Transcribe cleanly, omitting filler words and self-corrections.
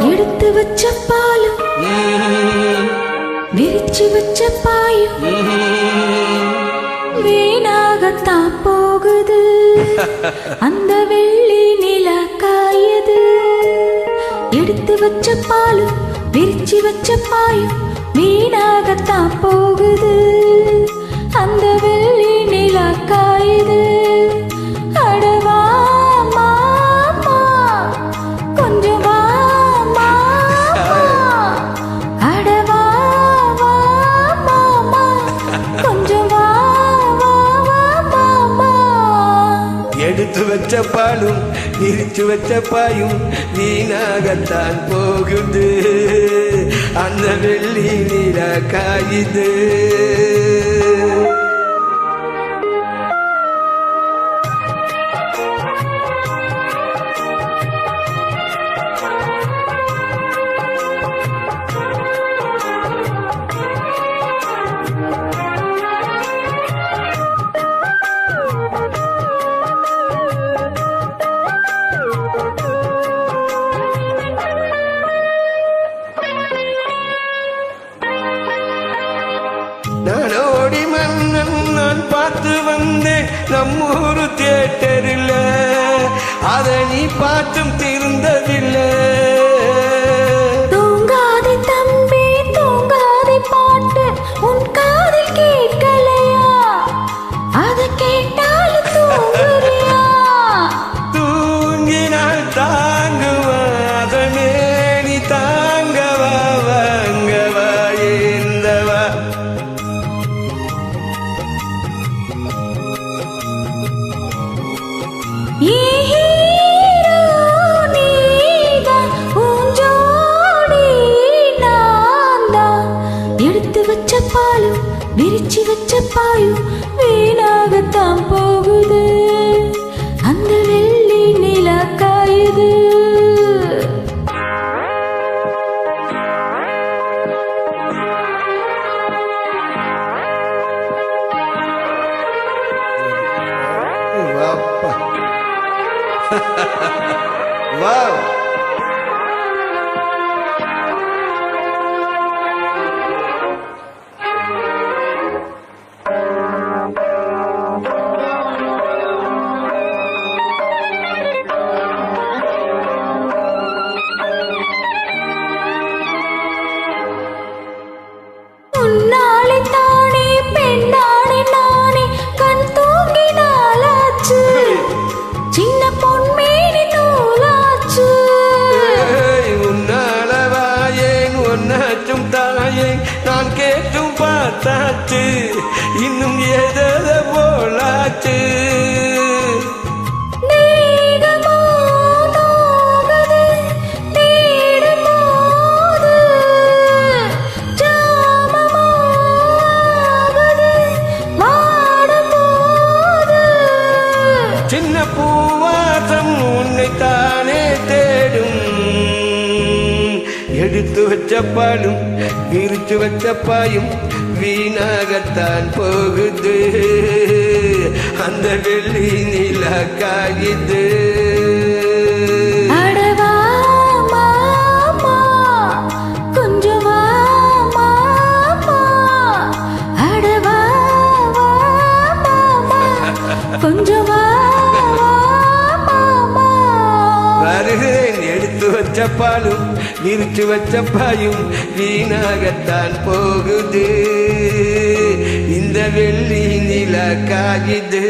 எடுத்து வச்ச பாலும் விரிச்சு வச்ச பாயும் வீணாகத்தான் போகுது. அந்த வெள்ளி நில காயுது. எடுத்து வச்ச பாலும் விரிச்சு வச்ச பாயும் வீணாகத்தான் போகுது. அந்த வெள்ளி நில காயுது. அடவா மாமா கொஞ்சம் வா மாமா. அடவா வா மாமா கொஞ்சம் வா வா மாமா. எடுத்து வச்ச பாலும் விரிச்சு வச்ச பாயும் வீணாகத்தான் போகுது. அந்த வெள்ளி நில காயுது. நானோடி மன்னன் நான் பார்த்து வந்தேன் நம்மூரு தியேட்டரில். அதை நீ பார்த்தும் திருந்ததில்லை. தூங்காதே தம்பி தூங்காதே பாட்டு உன் காதில் கேட்கலையா? அதை கேட்டாலும் தூங்குறியா? தூங்கினால் தாங்குவா அதனே நீ தாங்கவா வாங்கவா ஏந்தவா. எடுத்து வச்ச பாலும் விரிச்சு வச்ச பாயும் வீணாகத்தான் போகுது. அந்த வெள்ளி நில காயுது. Wow. உன்னாலே தானே பெண்ணானே நானே கண் தூங்கினாலாச்சு. சின்ன பொன்மேனி நூலாச்சு. உன்னாலவாயேன் ஒன்னாச்சும் தாயேன் நான் கேட்டும் பார்த்தாச்சு. இன்னும் எதத போலாச்சு. சின்ன பூவாசம் உன்னைத்தானே தேடும். எடுத்து வச்ச பாலும் விரிச்சு வச்ச பாயும் வீணாகத்தான் போகுது. அந்த வெள்ளி நில காயுது. அடவா மாமா கொஞ்சம் வா மாமா. அடவா வா மாமா கொஞ்சம் வா மாமா. வருகிறேன் எடுத்து வச்ச பாலும் விரிச்சு வச்ச பாயும் வீணாகத்தான் போகுது. இந்த வெள்ளி நில காயுது.